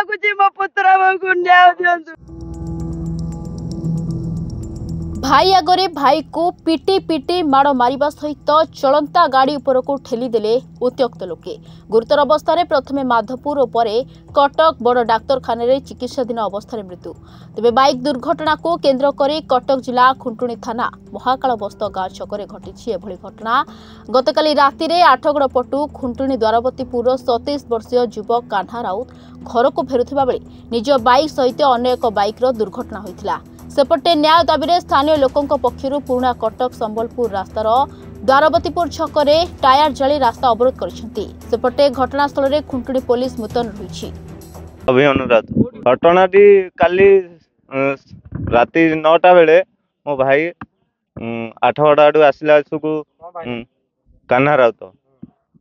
मागुची मो पुत्र को न्याय दियंतु। भाई आगरे भाई को पिटी पिटी माड़ मारिबा सहित चलंता गाड़ी उपर को ठेली देले उत्त्यक्त लोके। गुरुतर अवस्था प्रथमे माधवपुर और परे कटक बड़ डाक्तरखाना रे चिकित्साधीन अवस्था मृत्यु। तेबे बाइक दुर्घटना को केन्द्र कर कटक जिला खुंटुणी थाना महाकाल बस्त गाँ छकरे घटी एभली घटना। गतकाली राति रे आठगड़ पटु खुंटुणी द्वारवतीपुर 27 वर्षीय युवक कान्हा राउत घर को फेरुथिबा बेले निज बाइक सहित अन्य एक बाइक रो दुर्घटना होइतिला। सेपटे न्याय दाबी स्थानीय लोकों पक्षर पुराणा कटक संबलपुर रास्तार द्वारवतीपुर छकरे टायर जाली रास्ता अवरोध करपटे घटनास्थल में खुंटुणी पुलिस मुतयन रही। अभी अनुराध घटनाटी काली राति 9टा बेले मो भाई आठगड़ आडू आसला सबू कान्हा राउत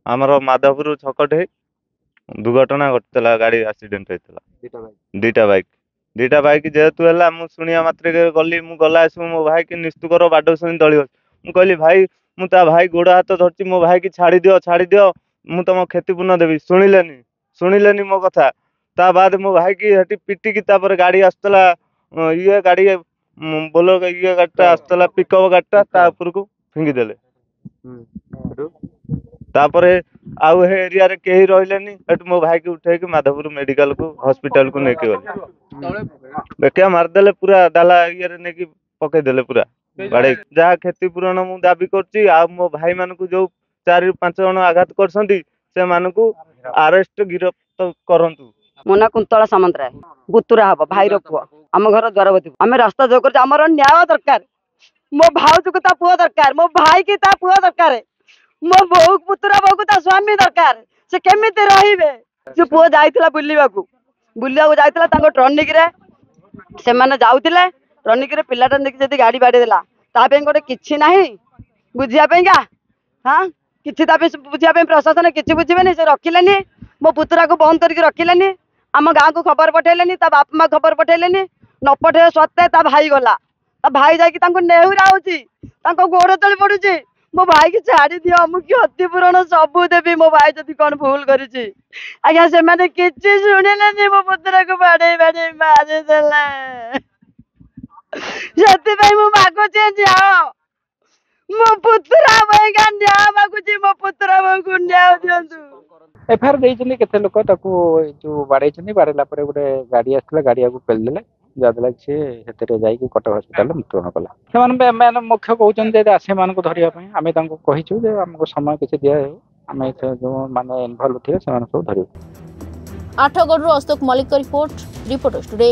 आमर माधवपुर छकटे दुर्घटना घटला। गाड़ी एक्सीडेंट होता दुईटा बाइक जेहेतु है शुणिया मात्र गली गला आस मो भाई की निस्तुकर बाड शुणी दली मुझे कहली भाई मुझे भाई गोड़ हाथ धरती मो भाई की छाड़ी दियो मु तुम क्षतिपूर्ण देवी शुणिलेनी मो कथा। ता बाद मो भाई की हटी पिटिकी गाड़ी आसला ये गाड़ी बोलो ये गाड़ीटा आसला पिकअप गाड़ीटा ऊपर को फिंगी देले। तापरे आउ हे एरिया रे केही रहिलेनी एट मो भाई की उठे माधवपुर मेडिकल को हॉस्पिटल को लेके गले बेकिया मारदेले पूरा डाला ये नेकी पके देले पूरा बाड़े जहाँ क्षतिपूरण मु दाबी करछि। आ मो भाई मान को जो 4-5 जन आघात करछंती से मान को अरेस्ट गिरफ्त करंतु। मोना कुंतला सामंतराय गुतुरा हबो भाई रो पुओ आम घर द्वारवती आम रास्ता जो कर हमर न्याय दरकार मो भाउज को ता पुओ दरकार मो भाई की ता पुओ दरकार मो बहु पुत्र बहु को ता स्वामी दरकार से केमिति रहिबे। से पुओ जाइतला बुलिया जाइतला तांको ट्रनिक रे से माने जाउतिले ट्रनिक रे पिलाटा देखि जदी गाड़ी बाडी देला ता पे गोटे किछि नाही बुझिया पेगा। हां किछि ता पे बुझिया पे प्रशासन किछि बुझिबेनी से रखिलेनी मो पुत्रा को बंद करके रखिलेनी आम गाँ को खबर पठेलेनी ता बाप माँ खबर पठेलेनी न पठे सत्ते ता भाई गला ता भाई जाकि तांको नेहुरा होची तांको गोड़ तळे पडुची मो भाई की छाड़ी दियो मु क्षतिपूरण सबू देवी मो भाई जदि कौन भूल करिछि आज्ञा से माने किछि सुनिलेनी मो पुत्र को बाडे मारे देला जति भाई मु मागो जे जाओ मो पुत्र भाईगा न्याय मागुची मो पुत्र को न्याय दियंतु। एफआईआर देइछनी केते लोक ताको जो बाडैछनी बाडला परे गोटे गाड़ी आसला गाड़ी आगु पेल देले जादला से हेतरे जाई कि कटक हॉस्पिटल मृत्यु कला। से मैंने मुख्य कहउछन जे आसे मान को धरिया पई आमे तांको कहिछु जे हमको समय किछि दिया है आमे जो माने इन्वॉल्व थिए से मान सब धरियो। Athgarh Ashok Malik reporters today.